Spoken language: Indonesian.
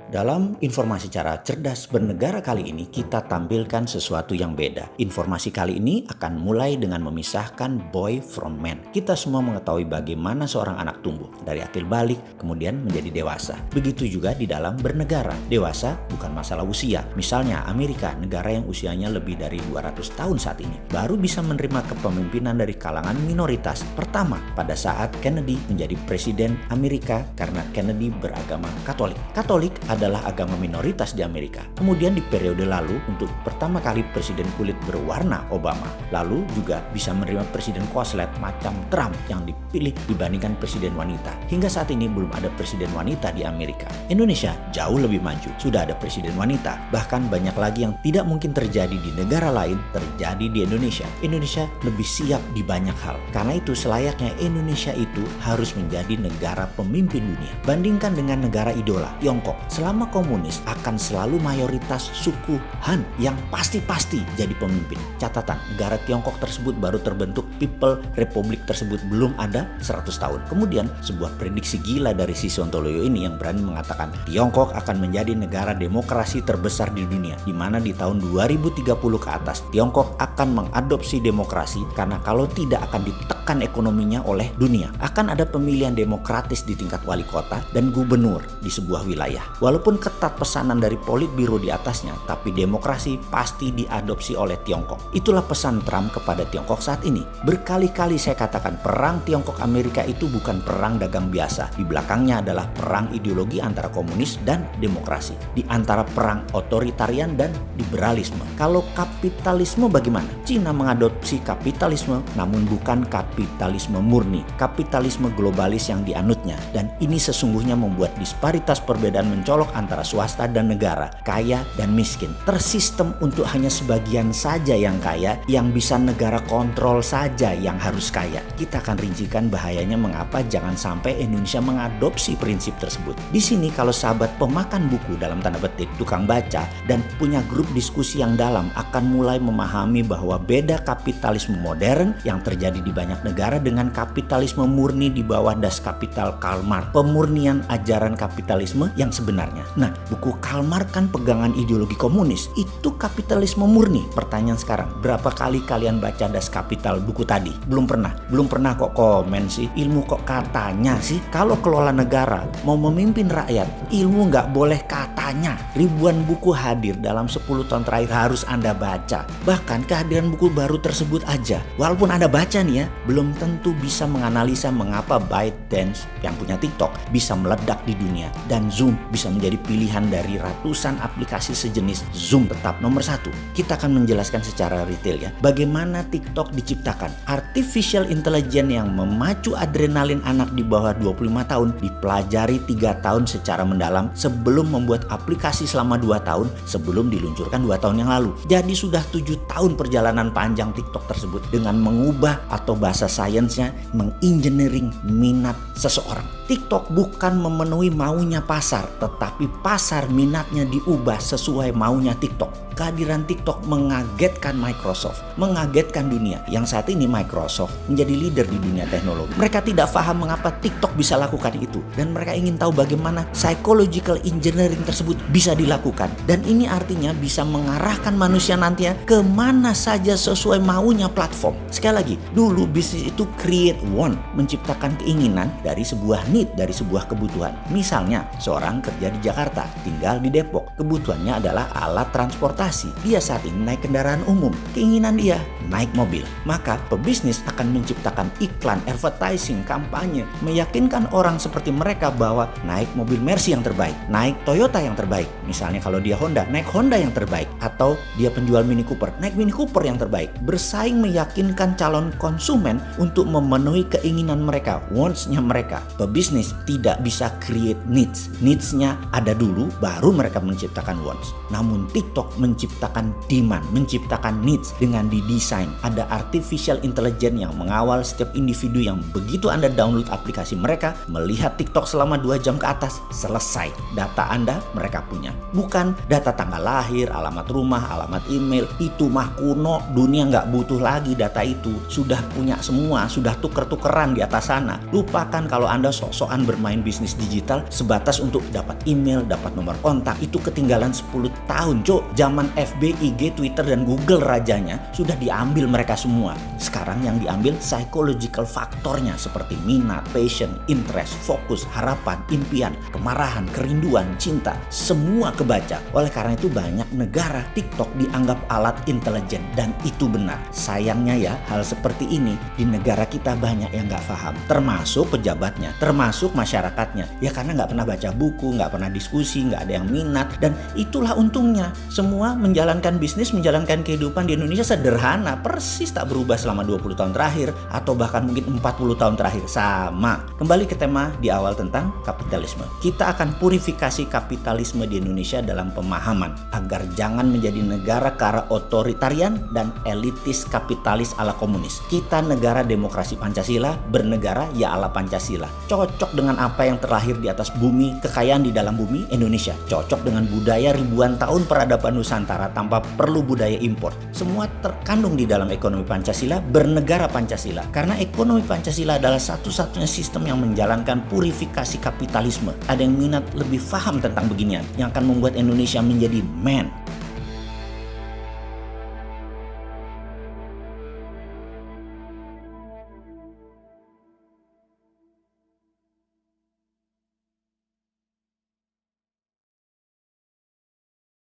Dalam informasi cara cerdas bernegara kali ini, kita tampilkan sesuatu yang beda. Informasi kali ini akan mulai dengan memisahkan boy from man. Kita semua mengetahui bagaimana seorang anak tumbuh dari akil balik kemudian menjadi dewasa. Begitu juga di dalam bernegara. Dewasa bukan masalah usia. Misalnya Amerika, negara yang usianya lebih dari 200 tahun saat ini, baru bisa menerima kepemimpinan dari kalangan minoritas. Pertama, pada saat Kennedy menjadi presiden Amerika karena Kennedy beragama Katolik. Katolik adalah agama minoritas di Amerika. Kemudian di periode lalu untuk pertama kali presiden kulit berwarna Obama. Lalu juga bisa menerima presiden koslet macam Trump yang dipilih dibandingkan presiden wanita. Hingga saat ini belum ada presiden wanita di Amerika. Indonesia jauh lebih maju. Sudah ada presiden wanita. Bahkan banyak lagi yang tidak mungkin terjadi di negara lain terjadi di Indonesia. Indonesia lebih siap di banyak hal. Karena itu selayaknya Indonesia itu harus menjadi negara pemimpin dunia. Bandingkan dengan negara idola, Tiongkok. Selama komunis akan selalu mayoritas suku Han yang pasti-pasti jadi pemimpin. Catatan, negara Tiongkok tersebut baru terbentuk, People Republic tersebut belum ada 100 tahun. Kemudian sebuah prediksi gila dari si Sontoloyo ini yang berani mengatakan Tiongkok akan menjadi negara demokrasi terbesar di dunia, di mana di tahun 2030 ke atas Tiongkok akan mengadopsi demokrasi karena kalau tidak akan ditekan ekonominya oleh dunia. Akan ada pemilihan demokratis di tingkat wali kota dan gubernur di sebuah wilayah. Walaupun ketat pesanan dari Politbiro di atasnya, tapi demokrasi pasti diadopsi oleh Tiongkok. Itulah pesan Trump kepada Tiongkok saat ini. Berkali-kali saya katakan perang Tiongkok Amerika itu bukan perang dagang biasa. Di belakangnya adalah perang ideologi antara komunis dan demokrasi. Di antara perang otoritarian dan liberalisme. Kalau kapitalisme bagaimana? Cina mengadopsi kapitalisme namun bukan kapitalisme murni. Kapitalisme globalis yang dianutnya. Dan ini sesungguhnya membuat disparitas perbedaan mencolok antara swasta dan negara, kaya dan miskin. Tersistem untuk hanya sebagian saja yang kaya, yang bisa negara kontrol saja yang harus kaya. Kita akan rincikan bahayanya mengapa jangan sampai Indonesia mengadopsi prinsip tersebut. Di sini kalau sahabat pemakan buku dalam tanda petik, tukang baca, dan punya grup diskusi yang dalam akan mulai memahami bahwa beda kapitalisme modern yang terjadi di banyak negara dengan kapitalisme murni di bawah das kapital Karl Marx. Pemurnian ajaran kapitalisme yang sebenarnya. Nah, buku Karl Marx kan pegangan ideologi komunis. Itu kapitalisme murni. Pertanyaan sekarang, berapa kali kalian baca Das Kapital buku tadi? Belum pernah. Belum pernah kok komen sih. Ilmu kok katanya sih. Kalau kelola negara mau memimpin rakyat, ilmu nggak boleh katanya. Ribuan buku hadir dalam 10 tahun terakhir harus Anda baca. Bahkan kehadiran buku baru tersebut aja, walaupun Anda baca nih ya, belum tentu bisa menganalisa mengapa ByteDance yang punya TikTok bisa meledak di dunia dan Zoom bisa menjadi pilihan dari ratusan aplikasi sejenis. Zoom tetap nomor 1. Kita akan menjelaskan secara retail ya, bagaimana TikTok diciptakan. Artificial Intelligence yang memacu adrenalin anak di bawah 25 tahun dipelajari 3 tahun secara mendalam sebelum membuat aplikasi selama 2 tahun sebelum diluncurkan 2 tahun yang lalu. Jadi sudah 7 tahun perjalanan panjang TikTok tersebut dengan mengubah atau bahasa sainsnya mengengineering minat seseorang. TikTok bukan memenuhi maunya pasar, tetapi pasar minatnya diubah sesuai maunya TikTok. Kehadiran TikTok mengagetkan Microsoft, mengagetkan dunia. Yang saat ini Microsoft menjadi leader di dunia teknologi. Mereka tidak paham mengapa TikTok bisa lakukan itu. Dan mereka ingin tahu bagaimana psychological engineering tersebut bisa dilakukan. Dan ini artinya bisa mengarahkan manusia nantinya kemana saja sesuai maunya platform. Sekali lagi, dulu bisnis itu create want, menciptakan keinginan dari sebuah need, dari sebuah kebutuhan. Misalnya, seorang kerja di Jakarta, tinggal di Depok. Kebutuhannya adalah alat transportasi. Dia saat ini naik kendaraan umum. Keinginan dia naik mobil. Maka pebisnis akan menciptakan iklan, advertising, kampanye, meyakinkan orang seperti mereka bahwa naik mobil Mercy yang terbaik, naik Toyota yang terbaik. Misalnya kalau dia Honda, naik Honda yang terbaik. Atau dia penjual Mini Cooper, naik Mini Cooper yang terbaik. Bersaing meyakinkan calon konsumen untuk memenuhi keinginan mereka, wants-nya mereka. Pebisnis tidak bisa create needs. Needs-nya ada dulu, baru mereka menciptakan wants. Namun TikTok menciptakan demand, menciptakan needs dengan didesain. Ada artificial intelligence yang mengawal setiap individu yang begitu Anda download aplikasi mereka, melihat TikTok selama 2 jam ke atas, selesai. Data Anda mereka punya. Bukan data tanggal lahir, alamat rumah, alamat email. Itu mah kuno, dunia nggak butuh lagi data itu. Sudah punya semua, sudah tuker-tukeran di atas sana. Lupakan kalau Anda sok sok-sokan bermain bisnis digital sebatas untuk dapat email, dapat nomor kontak. Itu ketinggalan 10 tahun, Cuk. Zaman FB, IG, Twitter, dan Google rajanya sudah diambil mereka semua. Sekarang yang diambil psychological faktornya seperti minat, passion, interest, fokus, harapan, impian, kemarahan, kerinduan, cinta. Semua kebaca. Oleh karena itu banyak negara TikTok dianggap alat intelijen, dan itu benar. Sayangnya ya, hal seperti ini di negara kita banyak yang nggak paham, termasuk pejabatnya, termasuk masyarakatnya. Ya karena nggak pernah baca buku, nggak pernah diskusi, nggak ada yang minat, dan itulah untungnya. Semua menjalankan bisnis, menjalankan kehidupan di Indonesia sederhana, persis tak berubah selama 20 tahun terakhir, atau bahkan mungkin 40 tahun terakhir, sama. Kembali ke tema di awal tentang kapitalisme. Kita akan purifikasi kapitalisme di Indonesia dalam pemahaman, agar jangan menjadi negara ke arah otoritarian dan elitis kapitalis ala komunis. Kita negara demokrasi Pancasila, bernegara ya ala Pancasila. Cocok dengan apa yang terlahir di atas bumi, kekayaan di dalam bumi, Indonesia. Cocok dengan budaya ribuan tahun peradaban Nusantara tanpa perlu budaya impor. Semua terkandung di dalam ekonomi Pancasila, bernegara Pancasila. Karena ekonomi Pancasila adalah satu-satunya sistem yang menjalankan purifikasi kapitalisme. Ada yang minat lebih paham tentang beginian, yang akan membuat Indonesia menjadi man.